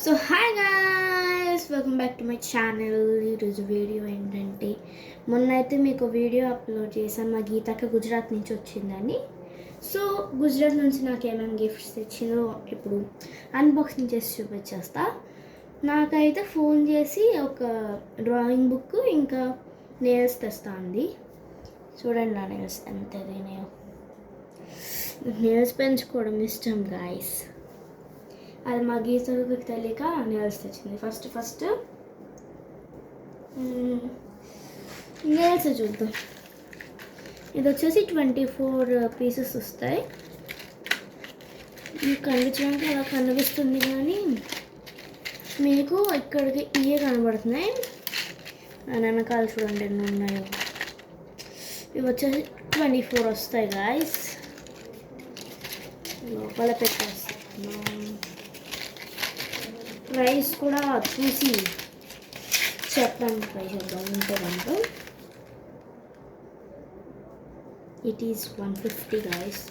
So hi guys, welcome back to my channel. ఈరోజు video ఏంటంటే, మొన్న అయితే మీకు వీడియో అప్లోడ్ చేశాను మా గీతక్క గుజరాత్ నుంచి వచ్చిందని. సో గుజరాత్ నుంచి నాకు ఏమేమి గిఫ్ట్స్ తెచ్చిందో ఇప్పుడు అన్బాక్సింగ్ చేసి చూపించేస్తా. నాకైతే ఫోన్ చేసి ఒక డ్రాయింగ్ బుక్ ఇంకా నేల్స్ తెస్తా అంది. చూడండి నా నేల్స్ ఎంత నేల్స్ పెంచుకోవడం ఇష్టం గాయస్. అది మా గీతకు తెలియక నేల్స్ తెచ్చింది. ఫస్ట్ నేల్స్ చూద్దాం. ఇది వచ్చేసి 24 పీసెస్ వస్తాయి. మీకు కనిపించడానికి అలా కనిపిస్తుంది కానీ మీకు ఇక్కడికి ఇవే కనబడుతున్నాయి. వెనకాల చూడండి ఎన్ని ఉన్నాయో. ఇవి వచ్చేసి 24 వస్తాయి గాయస్. లోపల పెట్టేస్తాను. ప్రైస్ కూడా చూసి చెప్పడానికి ట్రై చేద్దాం. ఉంటుందంటూ ఇట్ ఈస్ 150 గాయస్.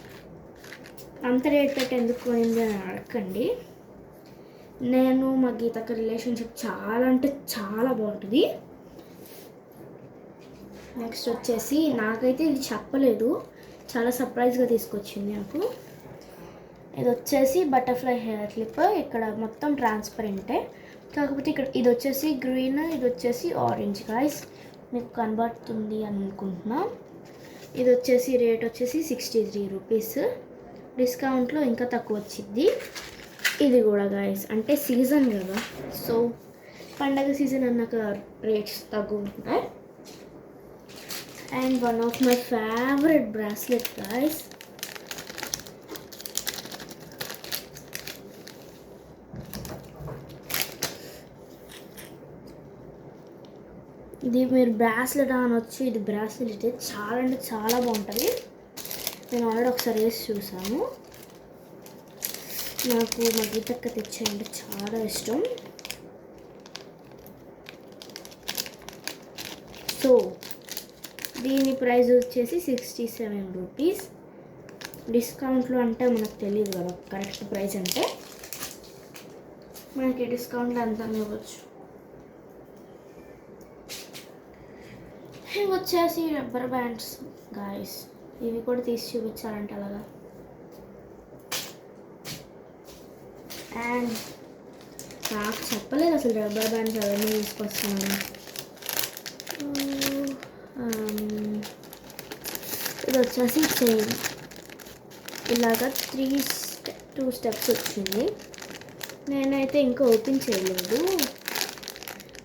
అంత రేట్ పెట్టి ఎందుకు కొనింది అని అడగండి. నేను మా గీతక్క రిలేషన్షిప్ చాలా అంటే చాలా బాగుంటుంది. నెక్స్ట్ వచ్చేసి నాకైతే ఇది చెప్పలేదు, చాలా సర్ప్రైజ్గా తీసుకొచ్చింది నాకు. ఇది వచ్చేసి బటర్ఫ్లై హెయిర్ క్లిప్. ఇక్కడ మొత్తం ట్రాన్స్పరెంటే, కాకపోతే ఇక్కడ ఇది వచ్చేసి గ్రీన్, ఇది వచ్చేసి ఆరెంజ్ గాయస్. మీకు కనబడుతుంది అనుకుంటున్నా. ఇది వచ్చేసి రేట్ వచ్చేసి 63 రూపీస్. డిస్కౌంట్లో ఇంకా తక్కువ వచ్చింది. ఇది కూడా గాయస్, అంటే సీజన్ కదా, సో పండగ సీజన్ అన్నాక రేట్స్ తగ్గుతున్నాయి. And one of my favourite bracelet guys. ఇది మీరు బ్రాస్లెట్ అనొచ్చు, ఇది బ్రాస్లెట్ చాలా అంటే చాలా బాగుంటుంది. నేను ఆల్రెడీ ఒకసారి వేసి చూసాను. నాకు మా గీతక్క తెచ్చాయంటే చాలా ఇష్టం. సో దీని ప్రైస్ వచ్చేసి 67 రూపీస్. డిస్కౌంట్లో అంటే మనకు తెలియదు కదా కరెక్ట్ ప్రైస్. అంటే మనకి డిస్కౌంట్లో అంతా ఇవ్వచ్చు. ఇవి వచ్చేసి రబ్బర్ బ్యాండ్స్ గాయస్. ఇవి కూడా తీసి చూపించాలంటే అలాగా. అండ్ నాకు చెప్పలేదు అసలు రబ్బర్ బ్యాండ్స్ అవన్నీ తీసుకొస్తున్నాను. ఇది వచ్చేసి చైన్. ఇలాగా 2 స్టెప్స్ వచ్చింది. నేనైతే ఇంకా ఓపెన్ చేయలేదు.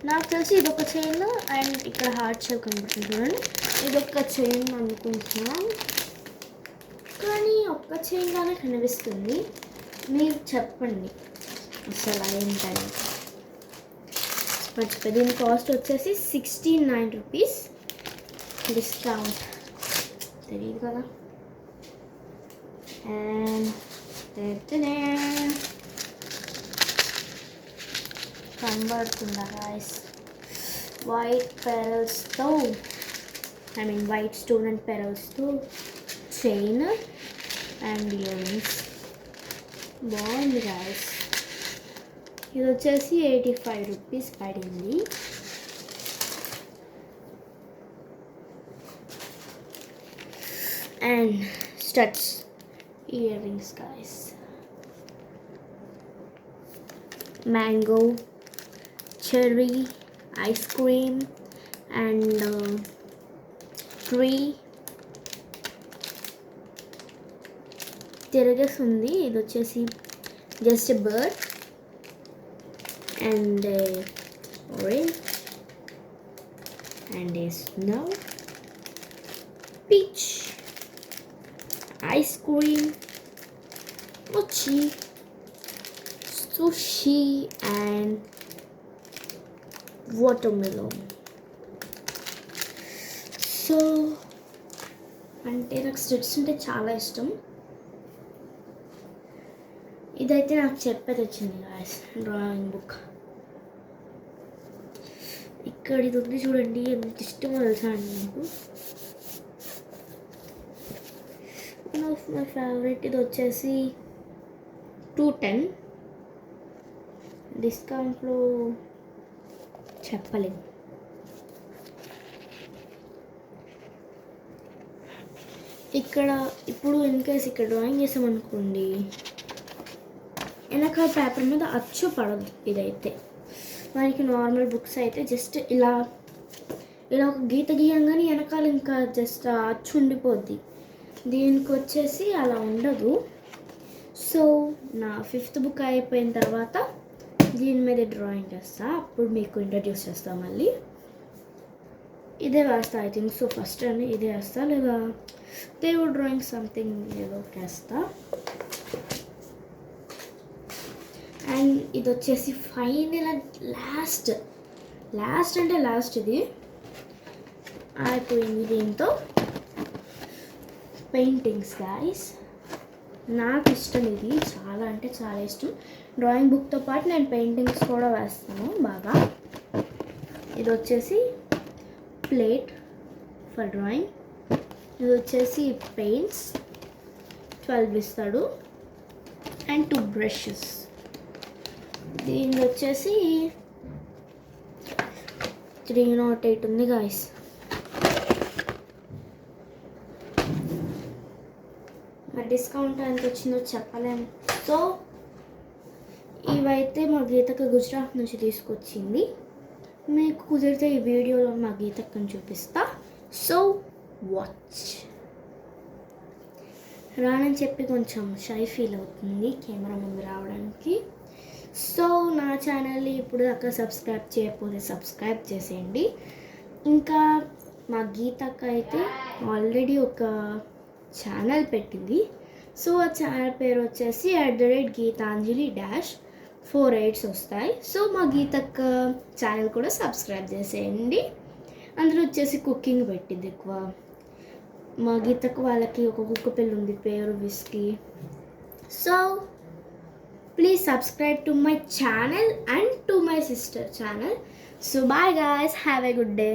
నాకు తెలిసి ఇదొక చైన్ అండ్ ఇక్కడ హార్ట్ షేప్ కనిపిస్తుంది చూడండి. ఇదొక చైన్ అనుకుంటున్నాను, కానీ ఒక్క చైన్గానే కనిపిస్తుంది. మీరు చెప్పండి అసలు ఏంటని. మర్చిపోయి దీని కాస్ట్ వచ్చేసి 69 రూపీస్. డిస్కౌంట్ తెలియదు కదా. అండ్ కనబడుతుందా గాయస్, వైట్ పెరల్స్తో, వైట్ స్టోన్ పెరల్స్తో చైన్ అండ్ ఇయర్ రింగ్స్. బాగుంది గాయస్. ఇది వచ్చేసి 85 రూపీస్ పడింది. And studs ear rings guys. Mango, cherry, ice cream and tree. తిరగేస్తుంది. ఇది వచ్చేసి just bird and orange and a snow, peach, ice cream, mochi, sushi and watermelon. So అంటే నాకు స్టిట్స్ అంటే చాలా ఇష్టం. ఇదైతే నాకు చెప్పేది వచ్చింది గాయస్, డ్రాయింగ్ బుక్. ఇక్కడ ఇది ఉంది చూడండి, ఎంత ఇష్టమో తెలుసా అండి నాకు. One of my favourite. ఇది వచ్చేసి 210. డిస్కౌంట్లో చెప్పలేదు. ఇక్కడ ఇప్పుడు ఇన్ కేస్ ఇక్కడ డ్రాయింగ్ చేసామనుకోండి, వెనక పేపర్ మీద అచ్చు పడదు. ఇదైతే మనకి నార్మల్ బుక్స్ అయితే జస్ట్ ఇలా ఒక గీత గీయంగానే వెనకాల ఇంకా జస్ట్ అచ్చు ఉండిపోద్ది. దీనికి వచ్చేసి అలా ఉండదు. సో నా 5th బుక్ అయిపోయిన తర్వాత దీని మీద డ్రాయింగ్ చేస్తా, అప్పుడు మీకు ఇంట్రడ్యూస్ చేస్తా. మళ్ళీ ఇదే వేస్తా ఐ థింక్ సో. ఫస్ట్ అని ఇదే వేస్తా, లేదా దేవుడు డ్రాయింగ్ సంథింగ్ ఏదో వేస్తా. అండ్ ఇది వచ్చేసి ఫైనల్ అండ్ లాస్ట్ అంటే లాస్ట్ ఇది అయిపోయింది. దీంతో పెయింటింగ్స్ గైస్, నాకు ఇష్టం ఇది, చాలా అంటే చాలా ఇష్టం. డ్రాయింగ్ బుక్తో పాటు నేను పెయింటింగ్స్ కూడా వేస్తాను బాగా. ఇది వచ్చేసి ప్లేట్ ఫర్ డ్రాయింగ్, ఇది వచ్చేసి పెయింట్స్ 12 ఇస్తాడు, అండ్ 2 బ్రషెస్. దీనిది వచ్చేసి 308 ఉంది గాయస్. మరి డిస్కౌంట్ ఎంత వచ్చిందో చెప్పలేము. సో ఇవైతే మా గీతక్క గుజరాత్ నుంచి తీసుకొచ్చింది. మీకు కుదిరితే ఈ వీడియోలో మా గీతక్కని చూపిస్తా. So watch. రానని చెప్పి కొంచెం షై ఫీల్ అవుతుంది కెమెరా ముందు రావడానికి. సో నా ఛానల్ని ఇప్పుడు దాకా సబ్స్క్రైబ్ చేయకపోతే సబ్స్క్రైబ్ చేసేయండి. ఇంకా మా గీతక్క అయితే ఆల్రెడీ ఒక ఛానల్ పెట్టింది. సో ఆ ఛానల్ పేరు వచ్చేసి @గీతాంజలి -48 వస్తాయి. సో మా గీతక్క ఛానల్ కూడా సబ్స్క్రైబ్ చేసేయండి. అందులో వచ్చేసి కుకింగ్ పెట్టింది ఎక్కువ. మా గీతక్క వాళ్ళకి ఒక కుక్క పిల్ల ఉంది, పేరు whisky. So please subscribe to my channel and to my sister channel. So bye guys, have a good day.